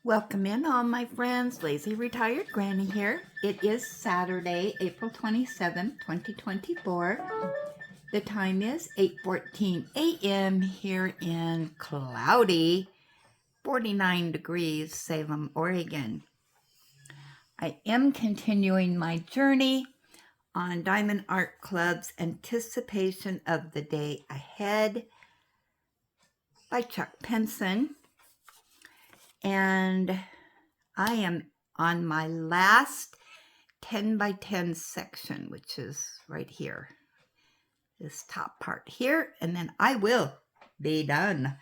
Welcome in all my friends, Lazy Retired Granny here. It is Saturday, April 27th, 2024. The time is 8:14 a.m. here in cloudy 49 degrees Salem, Oregon. I am continuing my journey on Diamond Art Club's Anticipation of the Day Ahead by Chuck Pinson. And I am on my last 10 by 10 section, which is right here, this top part here, and then I will be done.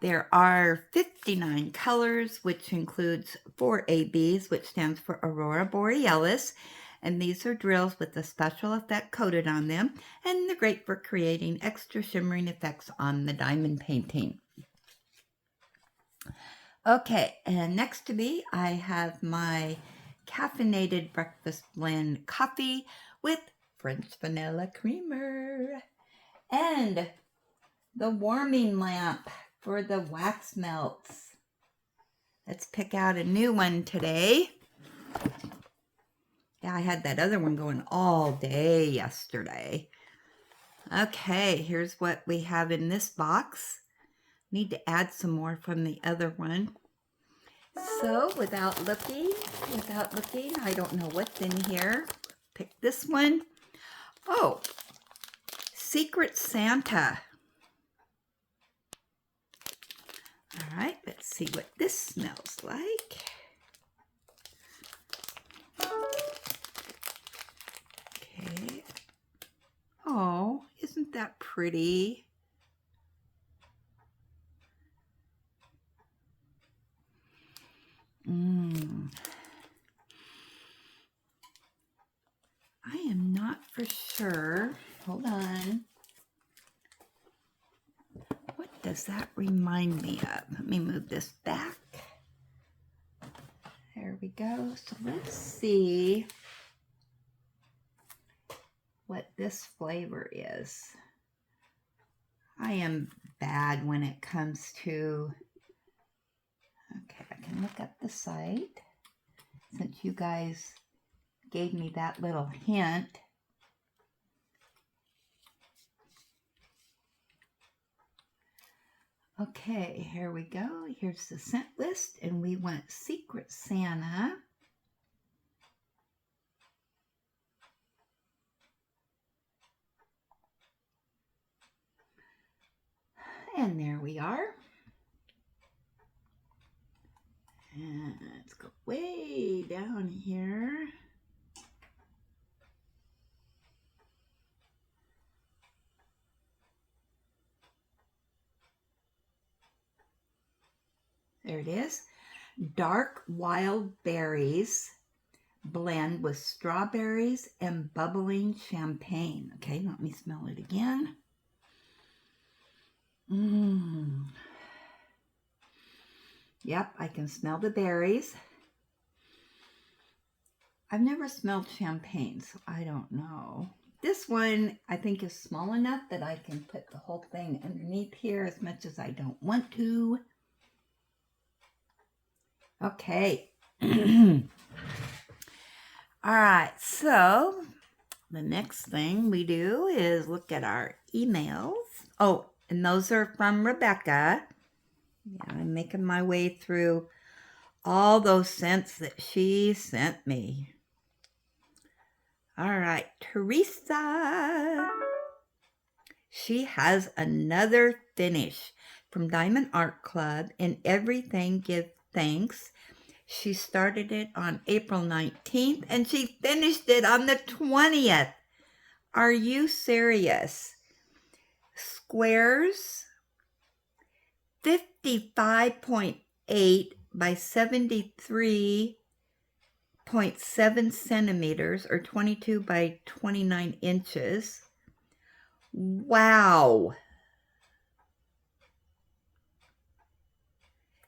There are 59 colors, which includes 4 ABs, which stands for Aurora Borealis, and these are drills with a special effect coated on them, and they're great for creating extra shimmering effects on the diamond painting. Okay, and next to me, I have my caffeinated breakfast blend coffee with French vanilla creamer and the warming lamp for the wax melts. Let's pick out a new one today. Yeah, I had that other one going all day yesterday. Okay, here's what we have in this box. Need to add some more from the other one. So without looking, I don't know what's in here. Pick this one. Oh, Secret Santa. All right, let's see what this smells like. Okay. Oh, isn't that pretty? I am not for sure. Hold on. What does that remind me of? Let me move this back. There we go. So let's see what this flavor is. I am bad when it comes to... Okay, I can look up the site since you guys gave me that little hint. Okay, here we go. Here's the scent list, and we went Secret Santa. And there we are. And let's go way down here. There it is. Dark wild berries blend with strawberries and bubbling champagne. Okay, let me smell it again. Yep, I can smell the berries. I've never smelled champagne, so I don't know. This one, I think, is small enough that I can put the whole thing underneath here as much as I don't want to. Okay. All right, so the next thing we do is look at our emails. Oh, and those are from Rebecca. Yeah, I'm making my way through all those scents that she sent me. All right, Teresa. She has another finish from Diamond Art Club in Everything Give Thanks. She started it on April 19th and she finished it on the 20th. Are you serious? Squares, 55.8 by 73.7 centimeters or 22 by 29 inches. Wow.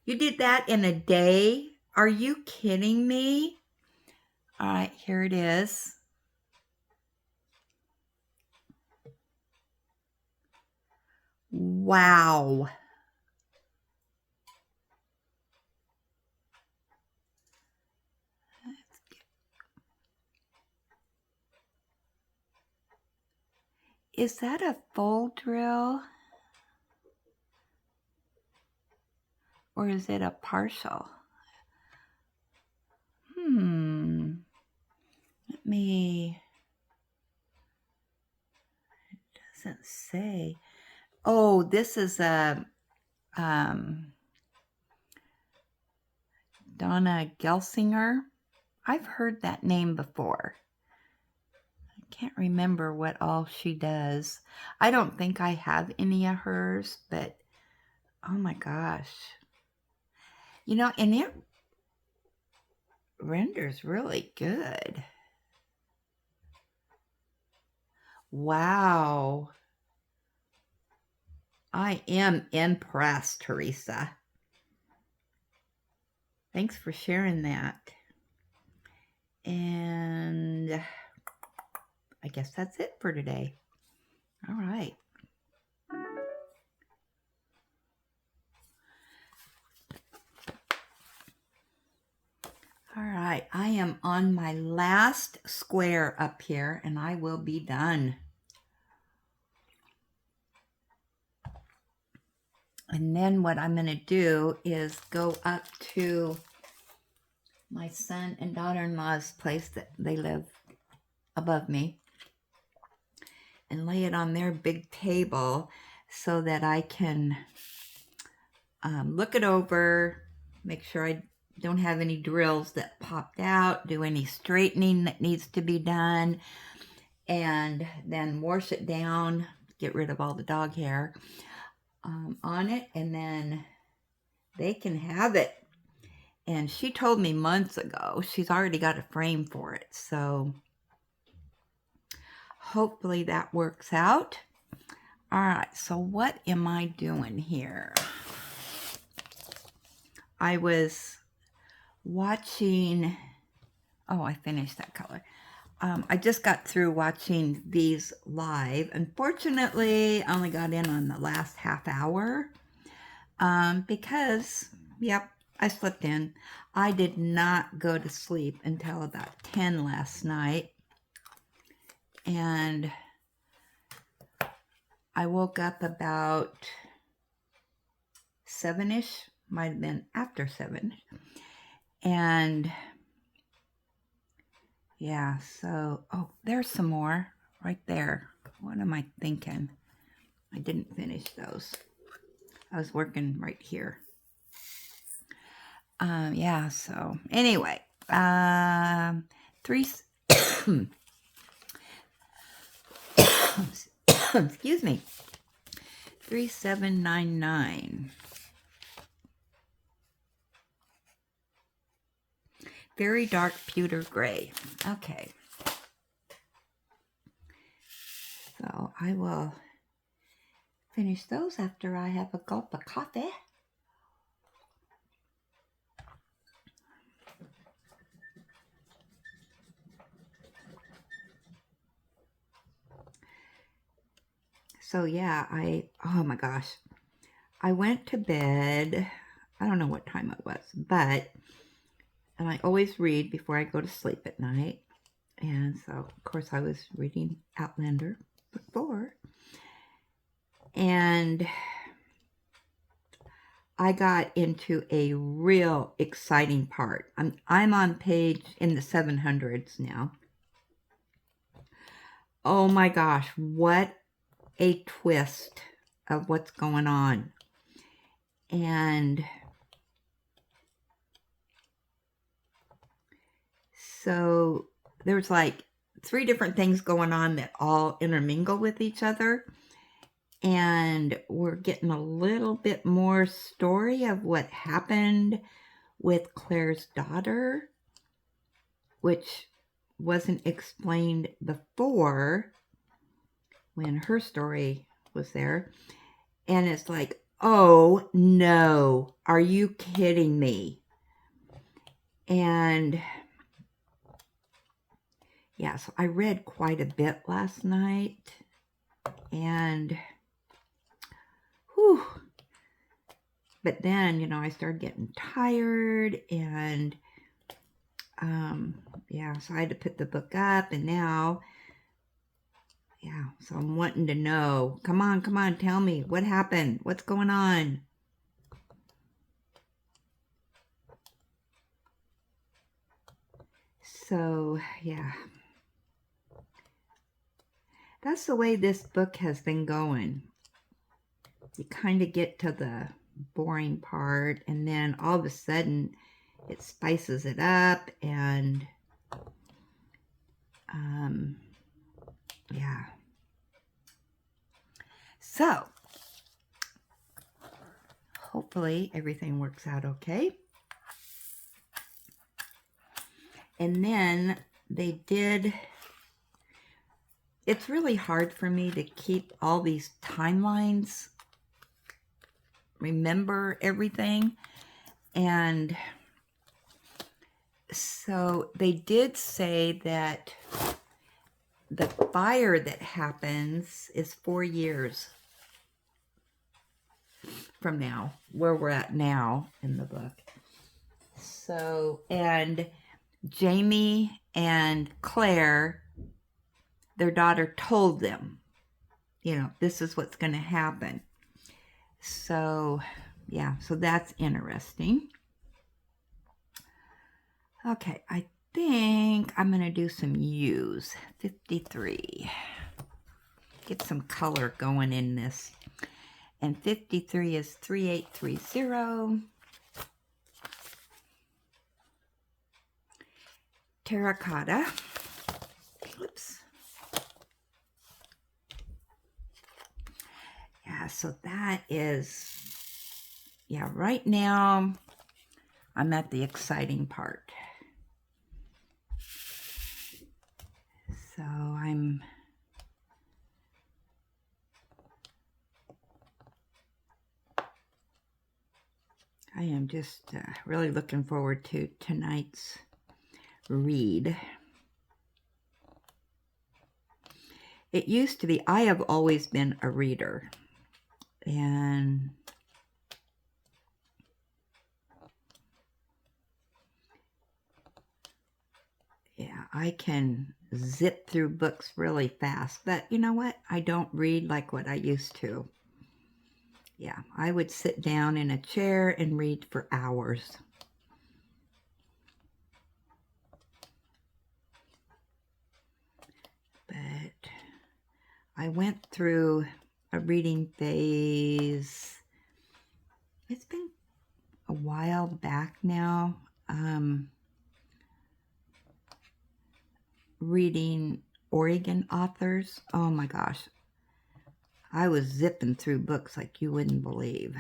You did that in a day? Are you kidding me? All right, here it is. Wow. Is that a full drill? Or is it a partial? Let me... It doesn't say. Oh, this is a... Donna Gelsinger. I've heard that name before. I can't remember what all she does. I don't think I have any of hers, but oh my gosh. You know, and it renders really good. Wow. I am impressed, Teresa. Thanks for sharing that. And I guess that's it for today. All right. All right, I am on my last square up here, and I will be done. And then what I'm going to do is go up to my son and daughter-in-law's place that they live above me and lay it on their big table so that I can look it over, make sure I don't have any drills that popped out, do any straightening that needs to be done, and then wash it down, get rid of all the dog hair on it, and then they can have it. And she told me months ago she's already got a frame for it, so hopefully that works out. All right, so what am I doing here? I was watching, oh, I finished that color. I just got through watching these live. Unfortunately, I only got in on the last half hour because, yep, I slept in. I did not go to sleep until about 10 last night. And I woke up about 7-ish, might have been after 7. And yeah, so, oh, there's some more right there. What am I thinking? I didn't finish those. I was working right here. Yeah, so anyway, 3, excuse me, 3799. Very dark pewter gray. Okay. So I will finish those after I have a gulp of coffee. So yeah, oh my gosh, I went to bed, I don't know what time it was, and I always read before I go to sleep at night. And so, of course, I was reading Outlander book 4. And I got into a real exciting part. I'm on page in the 700s now. Oh my gosh, what a twist of what's going on. And so there's like 3 different things going on that all intermingle with each other. And we're getting a little bit more story of what happened with Claire's daughter, which wasn't explained before when her story was there. And it's like, oh no, are you kidding me? And yeah, so I read quite a bit last night, and whew. But then, you know, I started getting tired, and yeah, so I had to put the book up, and now, yeah, Yeah, so I'm wanting to know. Come on, tell me. What happened? What's going on? So, yeah. That's the way this book has been going. You kind of get to the boring part, and then all of a sudden it spices it up, and yeah. So, hopefully everything works out okay. And then they did, it's really hard for me to keep all these timelines, remember everything. And so they did say that the fire that happens is 4 years from now, where we're at now in the book. So, and Jamie and Claire, their daughter, told them, you know, this is what's going to happen. So, yeah, so that's interesting. Okay, I think I'm going to do some U's. 53. Get some color going in this. And 53 is 3830. Terracotta. Oops. Yeah, so that is, yeah, right now I'm at the exciting part. So I am just really looking forward to tonight's read. It used to be, I have always been a reader, and yeah, I can zip through books really fast, but you know what? I don't read like what I used to. Yeah, I would sit down in a chair and read for hours. But I went through a reading phase. It's been a while back now. Reading Oregon authors. Oh my gosh. I was zipping through books like you wouldn't believe.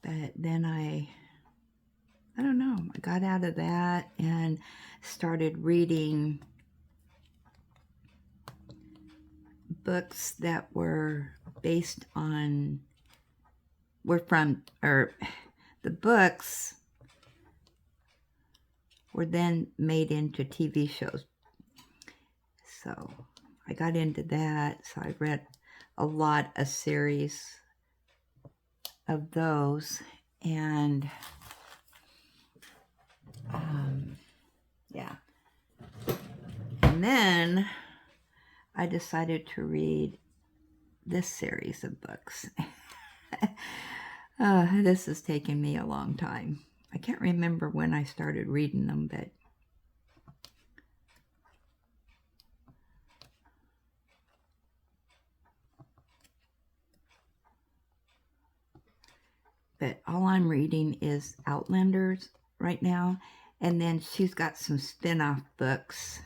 But then I don't know, I got out of that and started reading books that were based on, the books were then made into TV shows. So I got into that. So I read a lot of series of those, and yeah. And then I decided to read this series of books. This has taken me a long time. I can't remember when I started reading them, but all I'm reading is Outlanders right now. And then she's got some spin-off books,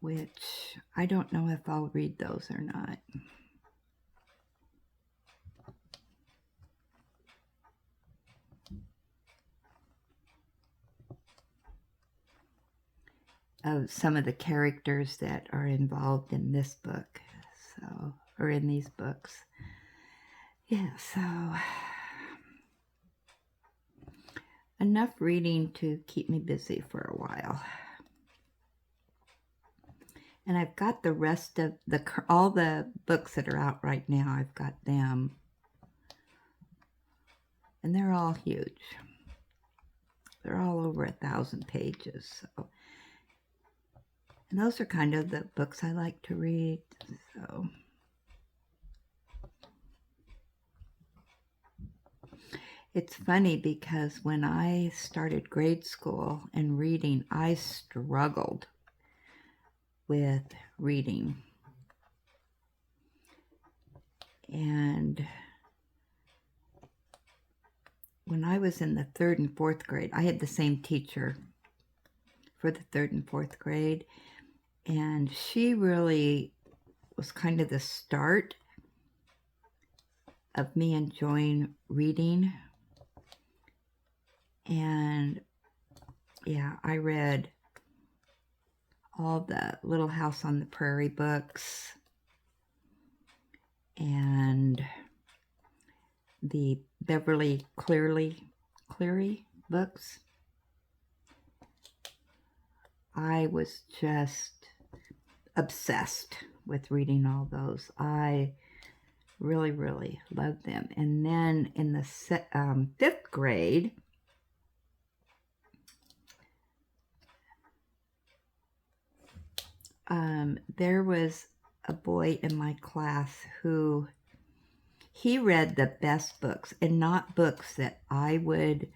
which I don't know if I'll read those or not. Of some of the characters that are involved in this book, so, or in these books. Yeah, so enough reading to keep me busy for a while. And I've got the rest of all the books that are out right now. I've got them. And they're all huge. They're all over 1,000 pages. So. And those are kind of the books I like to read. So. It's funny because when I started grade school and reading, I struggled with reading. And when I was in the 3rd and 4th grade, I had the same teacher for the 3rd and 4th grade. And she really was kind of the start of me enjoying reading. And yeah, I read all the Little House on the Prairie books and the Beverly Cleary books. I was just obsessed with reading all those. I really, really loved them. And then in the 5th grade, there was a boy in my class who he read the best books, and not books that I would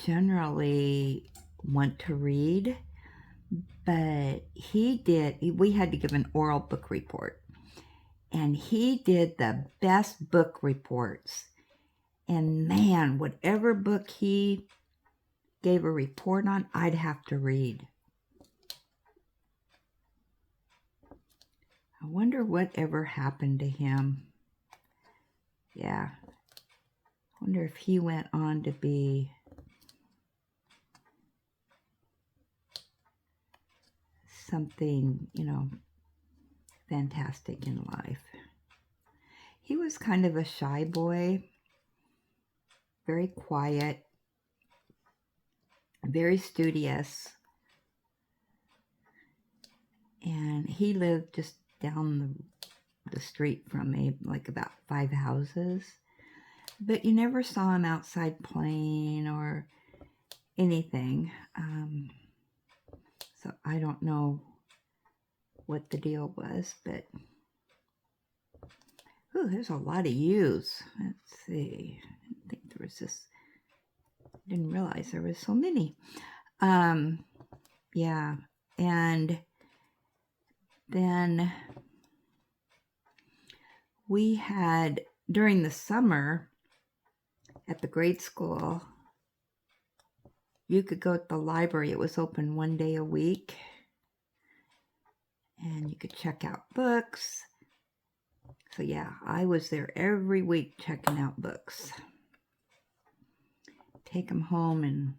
generally want to read, but we had to give an oral book report, and he did the best book reports. And man, whatever book he gave a report on, I'd have to read. I wonder whatever happened to him. Yeah. I wonder if he went on to be something, fantastic in life. He was kind of a shy boy, very quiet, very studious. And he lived just down the street from me, like about 5 houses. But you never saw him outside playing or anything. So I don't know what the deal was, but there's a lot of U's. Let's see. I didn't think there was this. Didn't realize there was so many. Yeah, and then we had, during the summer at the grade school, you could go to the library. It was open 1 day a week. And you could check out books. So yeah, I was there every week checking out books. Take them home and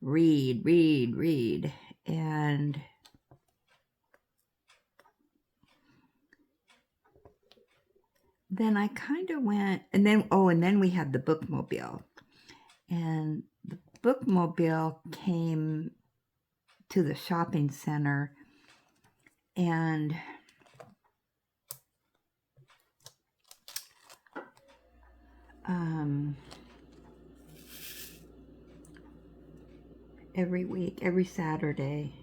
read. And then I kind of went, and then we had the bookmobile. And the bookmobile came to the shopping center, and every week, every Saturday.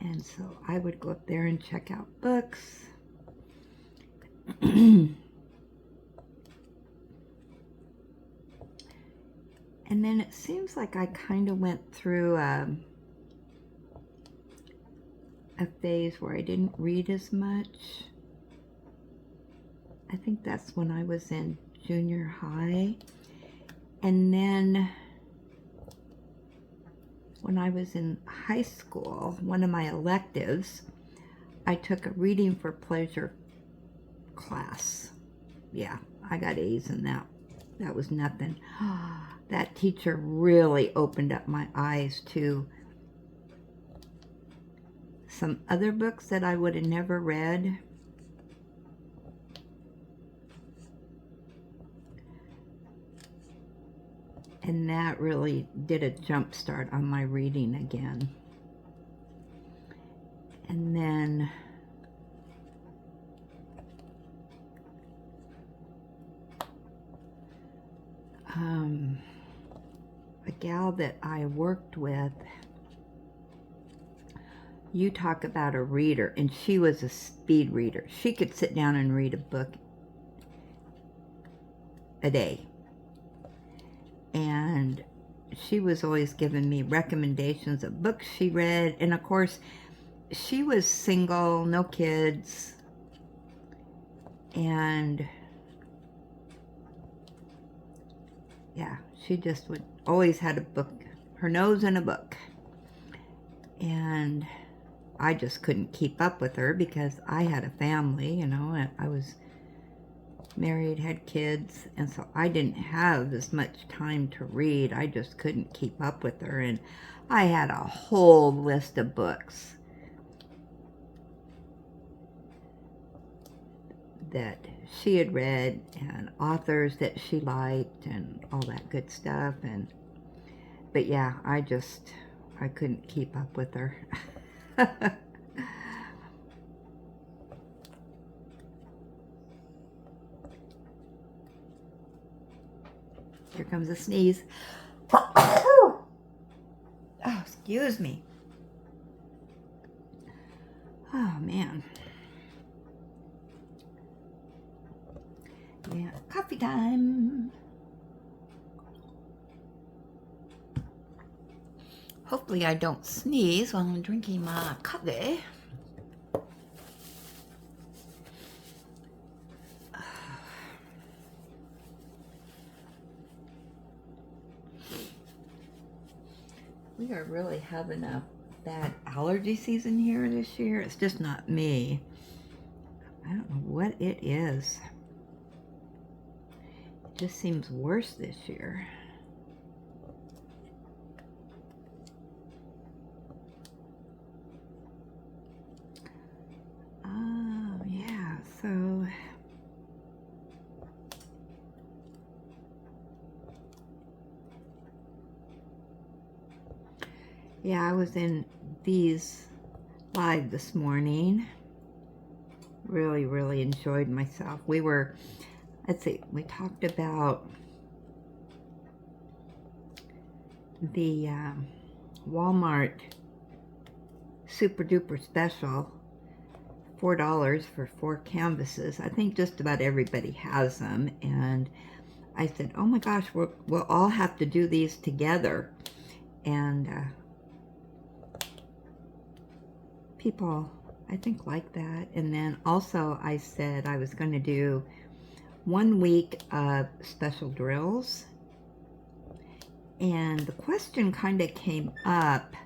And so I would go up there and check out books. And then it seems like I kind of went through a phase where I didn't read as much. I think that's when I was in junior high. And then when I was in high school, one of my electives, I took a reading for pleasure class. Yeah, I got A's in that. That was nothing. That teacher really opened up my eyes to some other books that I would have never read. And that really did a jump start on my reading again. And then a gal that I worked with, you talk about a reader, and she was a speed reader. She could sit down and read a book a day. And she was always giving me recommendations of books she read. And of course, she was single, no kids. And yeah, she just would always had a book, her nose in a book. And I just couldn't keep up with her because I had a family, you know. I was married, had kids, and so I didn't have as much time to read. I just couldn't keep up with her, and I had a whole list of books that she had read and authors that she liked and all that good stuff. And but yeah, I couldn't keep up with her. Here comes a sneeze. Oh, excuse me. Oh, man. Yeah, coffee time. Hopefully I don't sneeze while I'm drinking my coffee. We are really having a bad allergy season here this year. It's just not me. I don't know what it is. It just seems worse this year. Oh, yeah, so yeah, I was in these live this morning. Really enjoyed myself. We were, let's see, we talked about the Walmart super duper special, $4 for 4 canvases. I think just about everybody has them. And I said, oh my gosh, we'll all have to do these together. And people, I think, like that. And then also I said I was going to do 1 week of special drills. And the question kind of came up,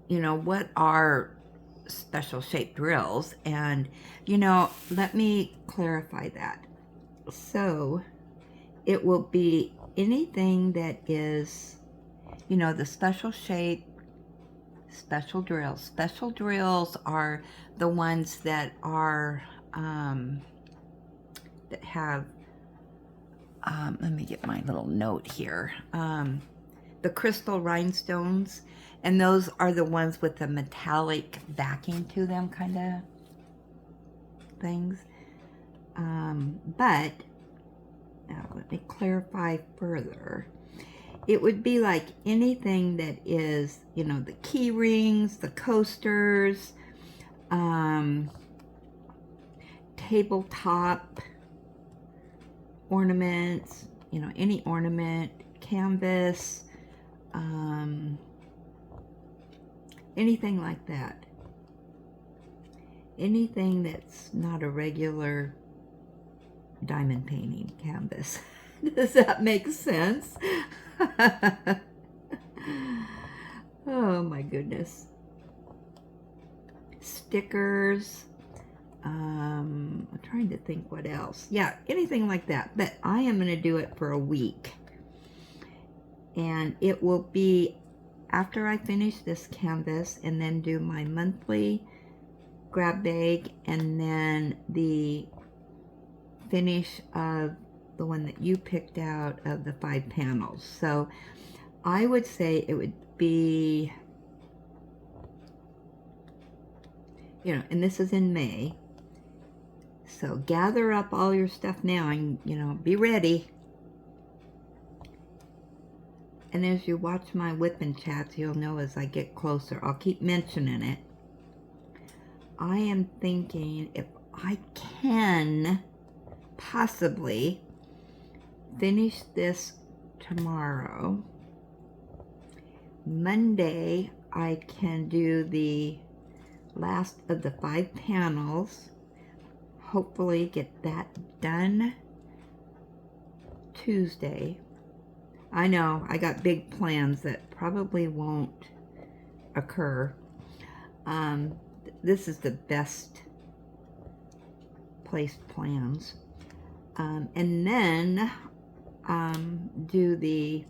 you know, what are special shape drills? And, you know, let me clarify that. So it will be anything that is, you know, the special shape, special drills. Special drills are the ones that are, that have, let me get my little note here, the crystal rhinestones, and those are the ones with the metallic backing to them kind of things. But now let me clarify further. It would be like anything that is, you know, the key rings, the coasters, tabletop ornaments, you know, any ornament, canvas, anything like that. Anything that's not a regular diamond painting canvas. Does that make sense? Oh my goodness. Stickers. I'm trying to think what else. Yeah, anything like that. But I am going to do it for a week. And it will be after I finish this canvas and then do my monthly grab bag and then the finish of the one that you picked out of the 5 panels. So I would say it would be You know, and this is in May. So gather up all your stuff now and, you know, be ready. And as you watch my whipping chats, you'll know as I get closer. I'll keep mentioning it. I am thinking if I can possibly finish this tomorrow, Monday I can do the last of the 5 panels. Hopefully get that done Tuesday. I know I got big plans that probably won't occur. This is the best placed plans. And then do the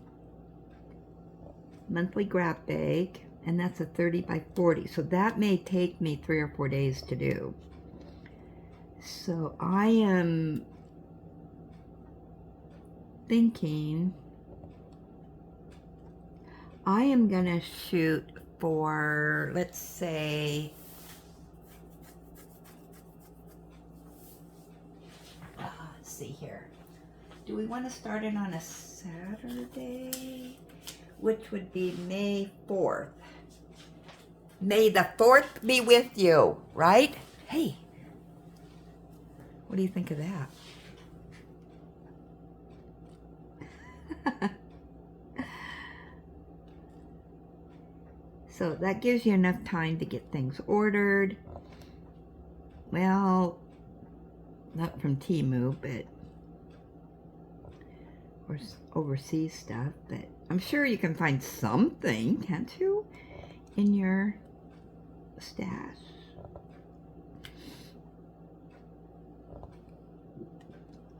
monthly grab bag, and that's a 30 by 40. So that may take me 3 or 4 days to do. So I am thinking I am gonna shoot for, let's say, let's see here. Do we want to start it on a Saturday? Which would be May 4th. May the 4th be with you, right? Hey, what do you think of that? So that gives you enough time to get things ordered. Well, not from Temu, but or overseas stuff, but I'm sure you can find something, can't you, in your stash.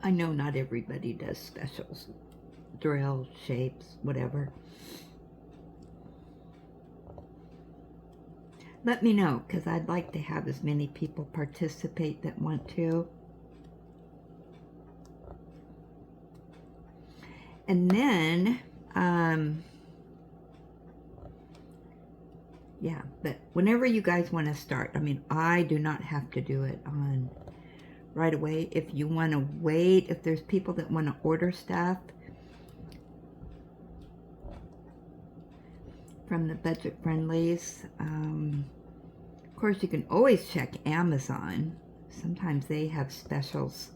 I know not everybody does specials, drills, shapes, whatever. Let me know, because I'd like to have as many people participate that want to. And then, yeah, but whenever you guys want to start, I mean, I do not have to do it on right away. If you want to wait, if there's people that want to order stuff from the budget friendlies, of course you can always check Amazon. Sometimes they have specials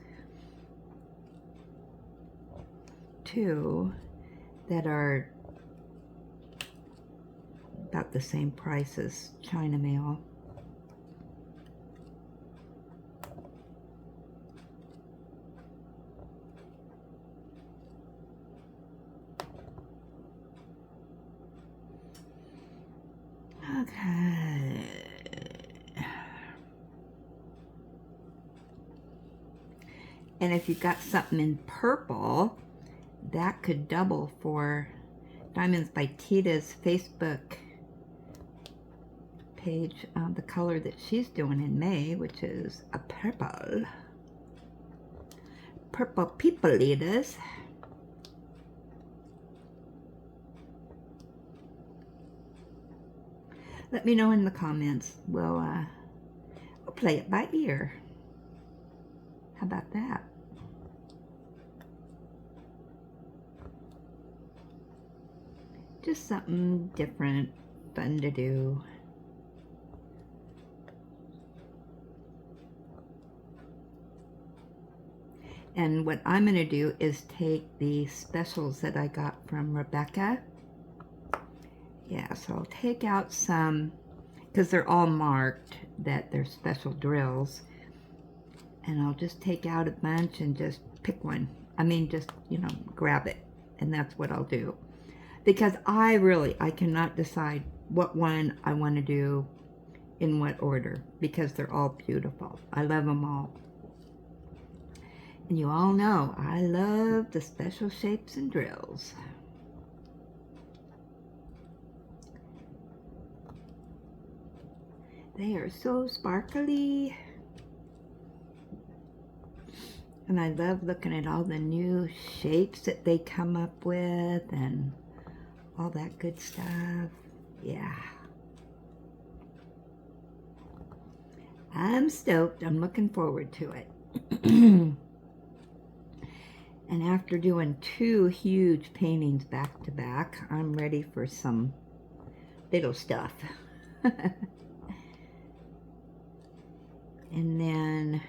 too that are about the same price as China mail. Okay. And if you got something in purple, that could double for Diamonds by Tita's Facebook page, the color that she's doing in May, which is a purple. Purple people eaters. Let me know in the comments. We'll play it by ear. How about that? Just something different, fun to do. And what I'm going to do is take the specials that I got from Rebecca. Yeah, so I'll take out some, because they're all marked that they're special drills. And I'll just take out a bunch and just pick one. I mean, just, you know, grab it. And that's what I'll do. Because I cannot decide what one I want to do in what order. Because they're all beautiful. I love them all. And you all know, I love the special shapes and drills. They are so sparkly. And I love looking at all the new shapes that they come up with and all that good stuff. Yeah. I'm stoked. I'm looking forward to it. And after doing 2 huge paintings back to back, I'm ready for some little stuff. And then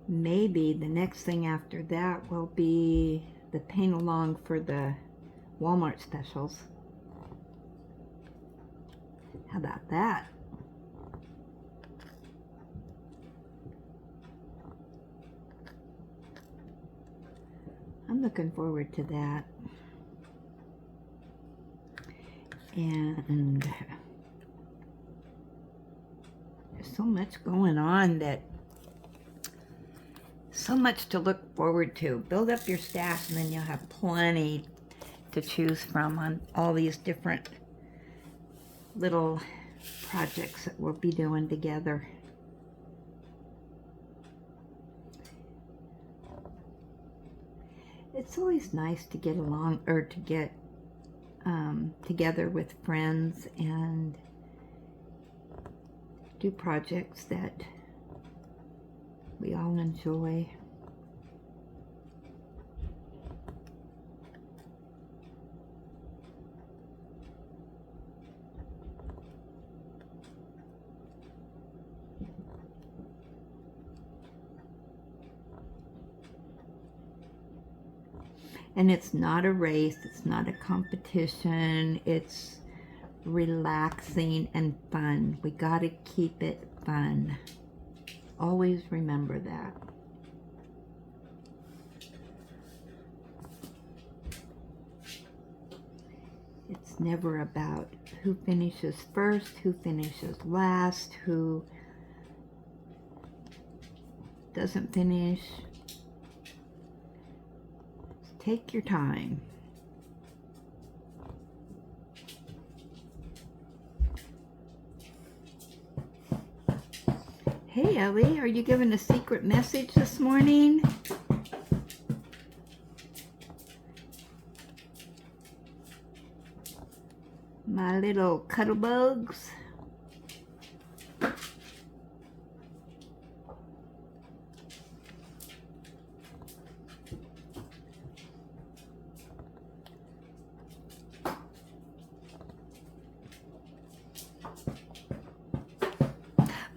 maybe the next thing after that will be the paint along for the Walmart specials. How about that? I'm looking forward to that. And there's so much going on, that so much to look forward to. Build up your stash and then you'll have plenty to choose from on all these different little projects that we'll be doing together. It's always nice to get along, or to get together with friends and do projects that we all enjoy. And it's not a race, it's not a competition, it's relaxing and fun. We gotta keep it fun. Always remember that. It's never about who finishes first, who finishes last, who doesn't finish. Take your time. Hey Ellie, are you giving a secret message this morning? My little cuddle bugs.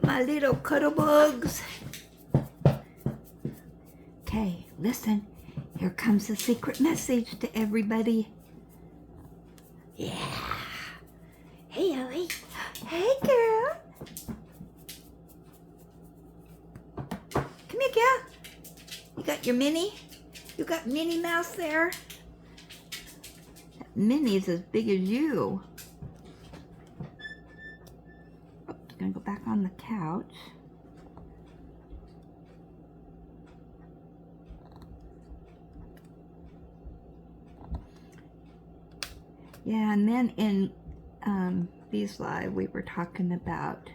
My little cuddle bugs. Okay, listen. Here comes a secret message to everybody. Yeah. Hey, Ellie. Hey, girl. Come here, girl. You got your Minnie? You got Minnie Mouse there? That Minnie's as big as you. Gonna go back on the couch. Yeah, and then in these live we were talking about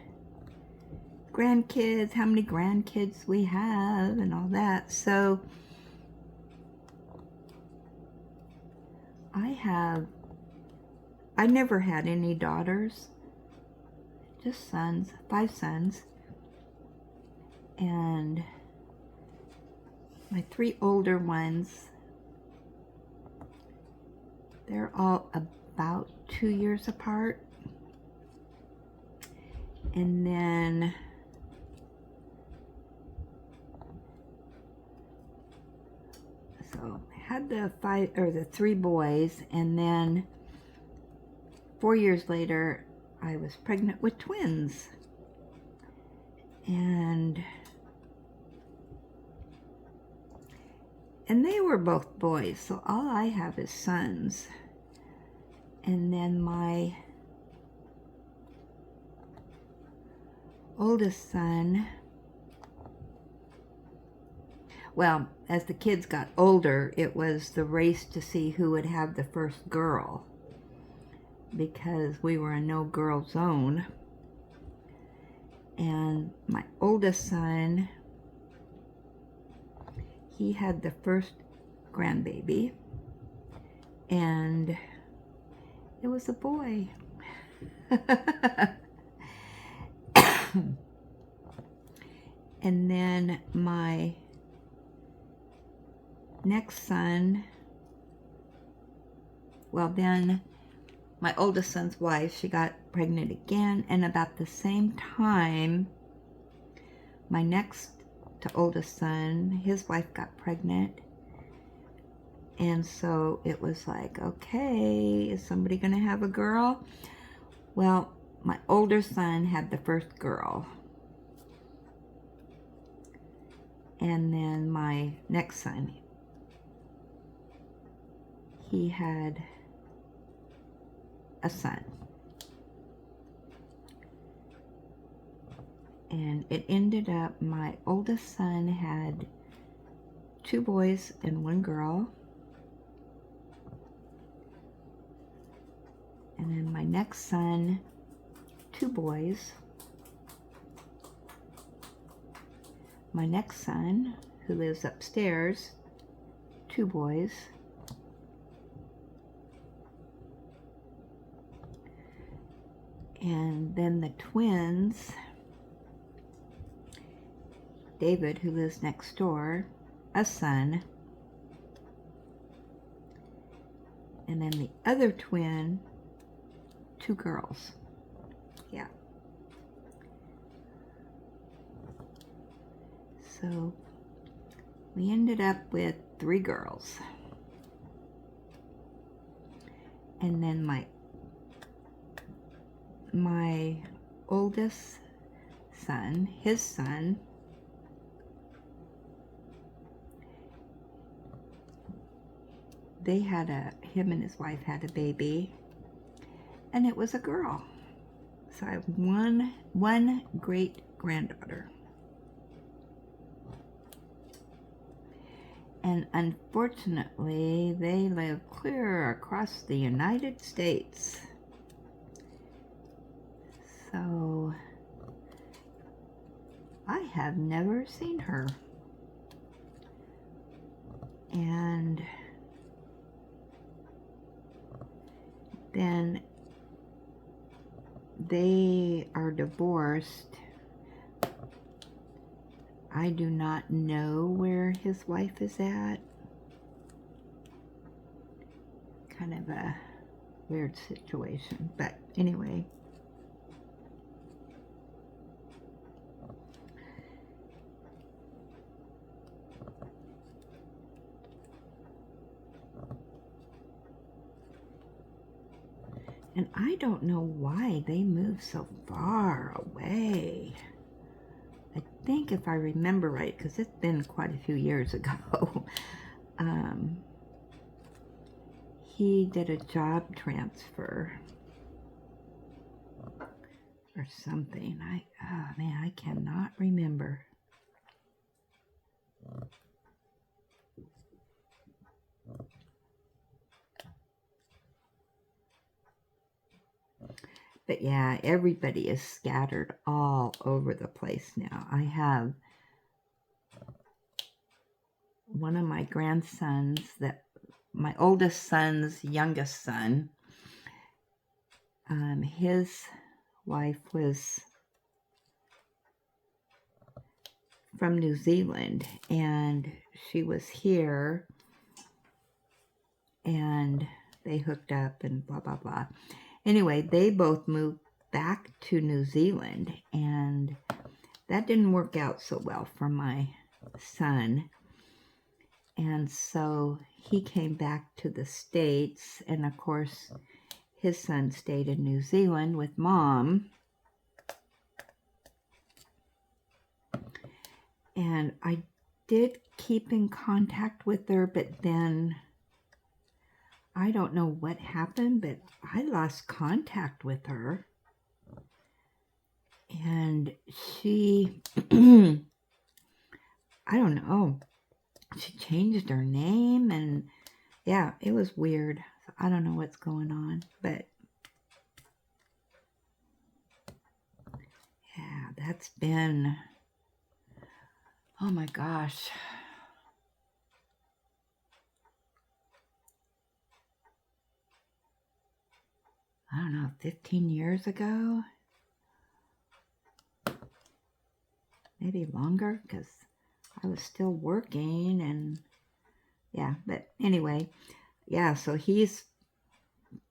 grandkids, how many grandkids we have and all that. So I never had any daughters. Just sons, 5 sons, and my 3 older ones, they're all about 2 years apart. And then so I had the 3 boys, and then 4 years later I was pregnant with twins, and they were both boys, so all I have is sons. And then my oldest son, well, as the kids got older, it was the race to see who would have the first girl, because we were a no-girl zone. And my oldest son, he had the first grandbaby, and It was a boy. And then my next son, well then my oldest son's wife, she got pregnant again, and about the same time my next to oldest son, his wife got pregnant. And so it was like, okay, is somebody gonna have a girl? Well, my older son had the first girl. And then my next son, he had a son. And it ended up my oldest son had 2 boys and 1 girl. And then my next son, 2 boys. My next son, who lives upstairs, 2 boys. And then the twins, David, who lives next door, a son. And then the other twin, 2 girls. Yeah. So we ended up with 3 girls. And then my oldest son, his son, him and his wife had a baby, and it was a girl. So I have one great granddaughter. And unfortunately, they live clear across the United States. So I have never seen her. And then they are divorced. I do not know where his wife is at. Kind of a weird situation, but anyway. And I don't know why they moved so far away. I think if I remember right, because it's been quite a few years ago, he did a job transfer or something. Oh man, I cannot remember. But yeah, everybody is scattered all over the place now. I have one of my grandsons, my oldest son's youngest son, his wife was from New Zealand, and she was here, and they hooked up and blah, blah, blah. Anyway, they both moved back to New Zealand, and that didn't work out so well for my son. And so he came back to the States, and of course, his son stayed in New Zealand with Mom. And I did keep in contact with her, but then I don't know what happened, but I lost contact with her. And she, I don't know, she changed her name, and yeah, it was weird. I don't know what's going on, but yeah, that's been, oh my gosh. I don't know, 15 years ago? Maybe longer, because I was still working, and yeah, but anyway, yeah, so he's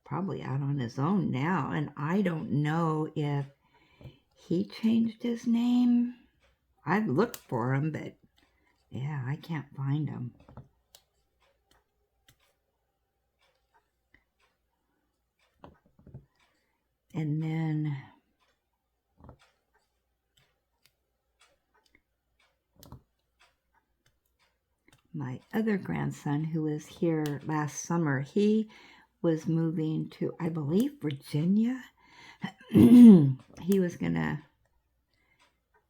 probably out on his own now, and I don't know if he changed his name. I've looked for him, but yeah, I can't find him. And then my other grandson, who was here last summer, he was moving to, I believe, Virginia. He was going to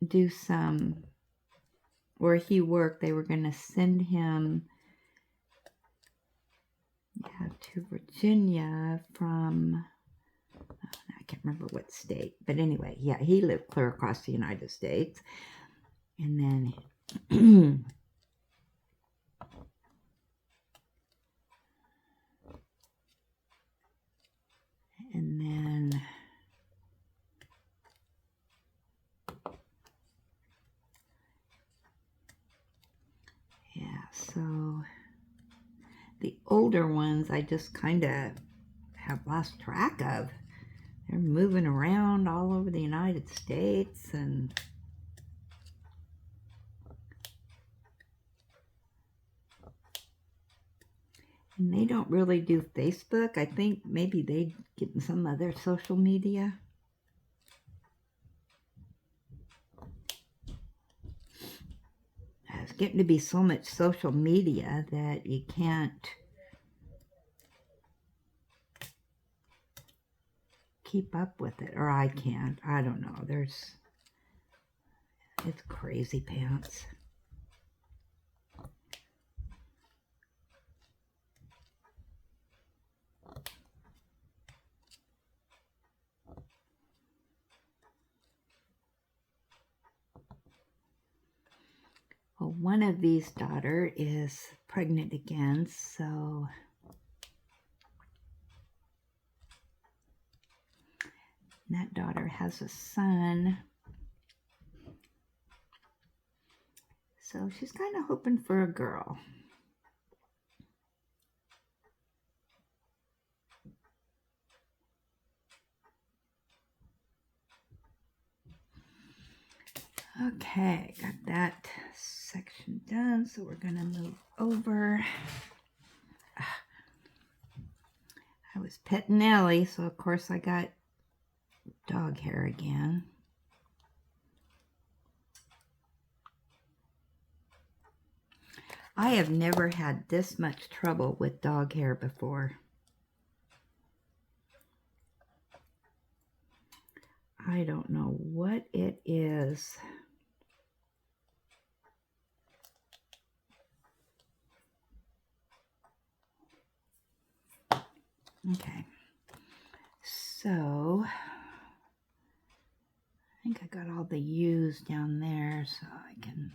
do some, where he worked, they were going to send him to Virginia from, I can't remember what state, but anyway, yeah, he lived clear across the United States. And then and then yeah, so the older ones I just kind of have lost track of. They're moving around all over the United States, and they don't really do Facebook. I think maybe they get some other social media. It's getting to be so much social media that you can't keep up with it, or I can't. I don't know. It's crazy pants. Well, one of these daughter is pregnant again, so that daughter has a son. So she's kind of hoping for a girl. Okay, got that section done, so we're gonna move over. I was petting Ellie, so of course I got dog hair again. I have never had this much trouble with dog hair before. I don't know what it is. Okay, so I think I got all the U's down there, so I can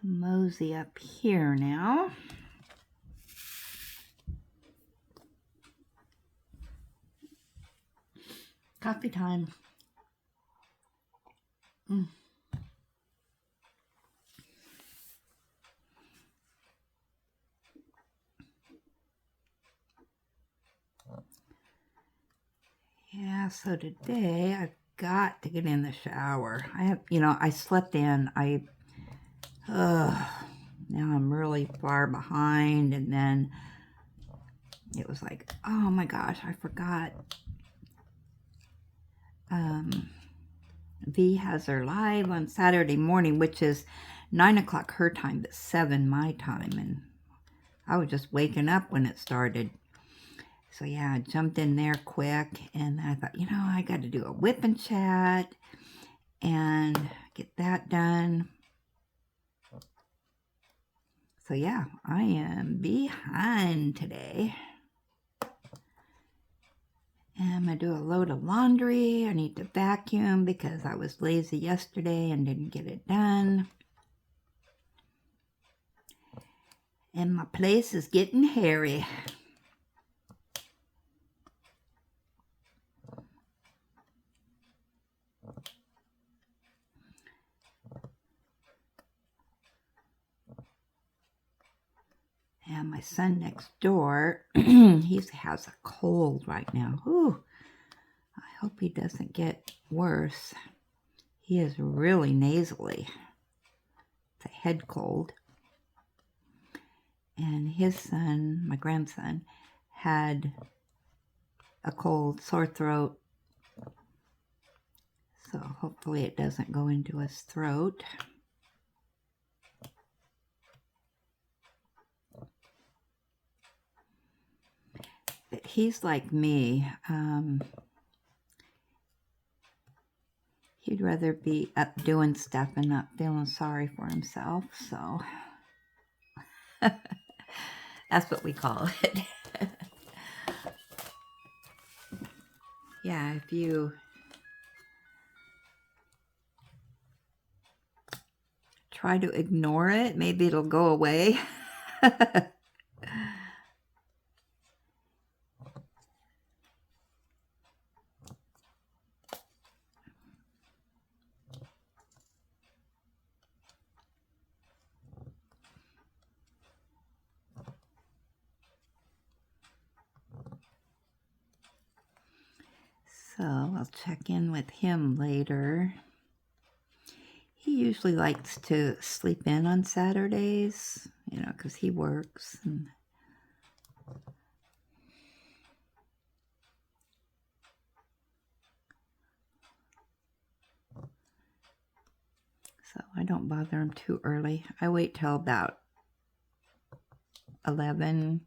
mosey up here now. Coffee time. Yeah, so today I've got to get in the shower. I slept in. Now I'm really far behind, and then it was like, oh my gosh, I forgot. V has her live on Saturday morning, which is 9 o'clock her time, but 7 my time, and I was just waking up when it started. So yeah, I jumped in there quick, and I thought, I got to do a whip and chat and get that done. So yeah, I am behind today. And I'm going to do a load of laundry. I need to vacuum because I was lazy yesterday and didn't get it done. And my place is getting hairy. son next door, he has a cold right now. Ooh, I hope he doesn't get worse. He is really nasally. It's a head cold. And his son, my grandson, had a cold, sore throat. So hopefully it doesn't go into his throat. But he's like me. He'd rather be up doing stuff and not feeling sorry for himself. So that's what we call it. Yeah, if you try to ignore it, maybe it'll go away. So I'll check in with him later. He usually likes to sleep in on Saturdays, you know, because he works. And so I don't bother him too early. I wait till about 11.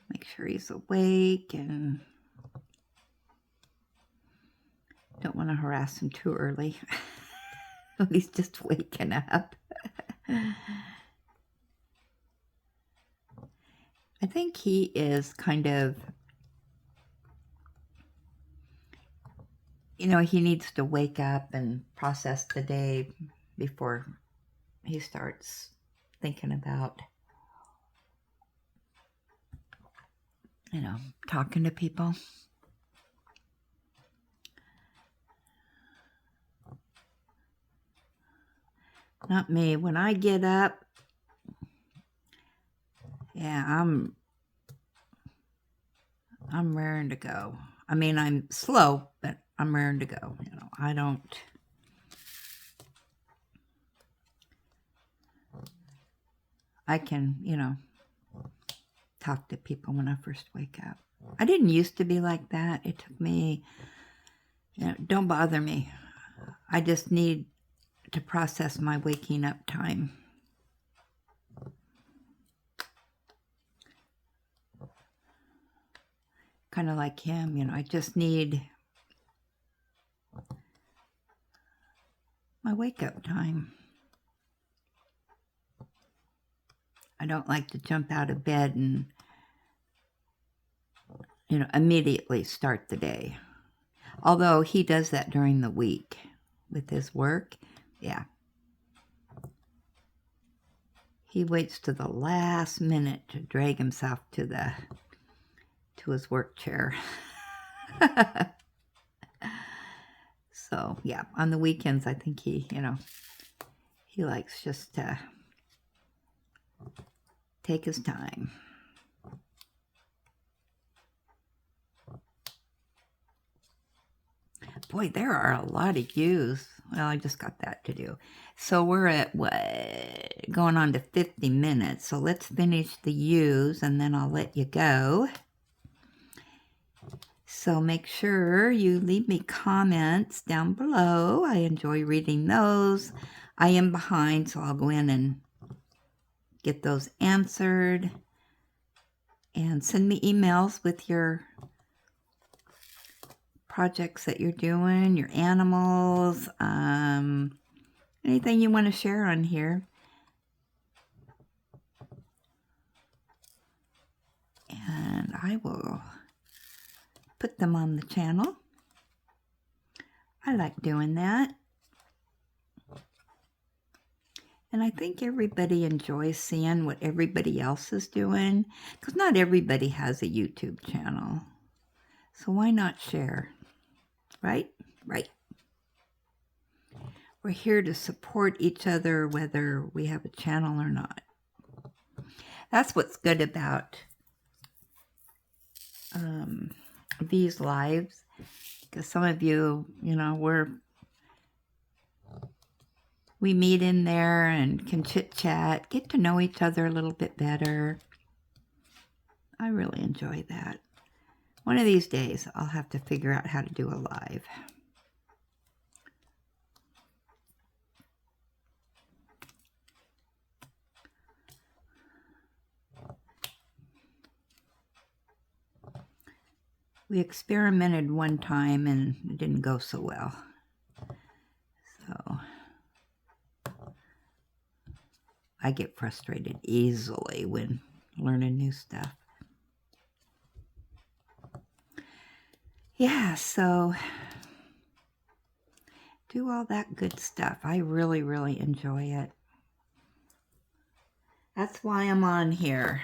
Make sure he's awake and don't want to harass him too early. He's just waking up. I think he is kind of, you know, he needs to wake up and process the day before he starts thinking about, you know, talking to people. Not me. When I get up, yeah, I'm raring to go. I mean, I'm slow, but I'm raring to go. You know, I can, you know, talk to people when I first wake up. I didn't used to be like that. It took me, you know, don't bother me. I just need to process my waking up time. Kind of like him, you know, I just need my wake up time. I don't like to jump out of bed and, you know, immediately start the day. Although he does that during the week with his work. Yeah. He waits to the last minute to drag himself to his work chair. So, yeah, on the weekends, I think he, you know, he likes just to take his time. Boy, there are a lot of U's. Well, I just got that to do. So we're at, what, going on to 50 minutes. So let's finish the U's and then I'll let you go. So make sure you leave me comments down below. I enjoy reading those. I am behind, so I'll go in and get those answered. And send me emails with your projects that you're doing, your animals, anything you want to share on here. And I will put them on the channel. I like doing that. And I think everybody enjoys seeing what everybody else is doing, because not everybody has a YouTube channel. So why not share? Right? Right. We're here to support each other whether we have a channel or not. That's what's good about these lives, because some of you, you know, we meet in there and can chit-chat, get to know each other a little bit better. I really enjoy that. One of these days, I'll have to figure out how to do a live. We experimented one time and it didn't go so well. So I get frustrated easily when learning new stuff. Yeah, so do all that good stuff. I really, really enjoy it. That's why I'm on here.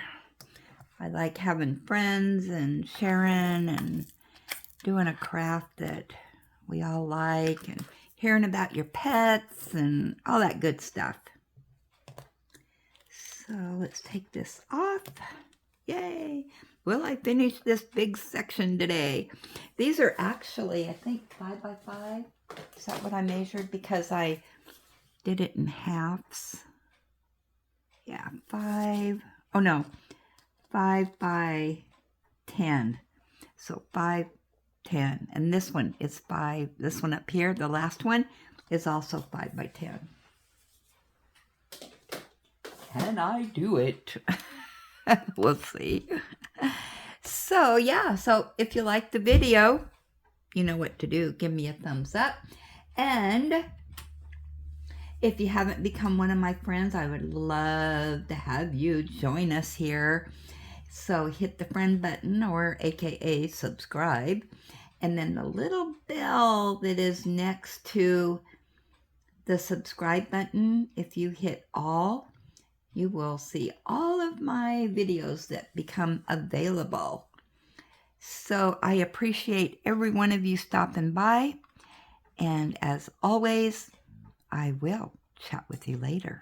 I like having friends and sharing and doing a craft that we all like and hearing about your pets and all that good stuff. So let's take this off. Yay! Will I finish this big section today? These are actually, I think, 5 by 5. Is that what I measured? Because I did it in halves. Yeah, 5. Oh no, 5 by 10. So 5, 10. And this one is 5. This one up here, the last one, is also 5 by 10. Can I do it? We'll see. So yeah, so if you like the video, you know what to do. Give me a thumbs up. And if you haven't become one of my friends, I would love to have you join us here. So hit the friend button, or AKA subscribe. And then the little bell that is next to the subscribe button, if you hit all, you will see all of my videos that become available. So I appreciate every one of you stopping by. And as always, I will chat with you later.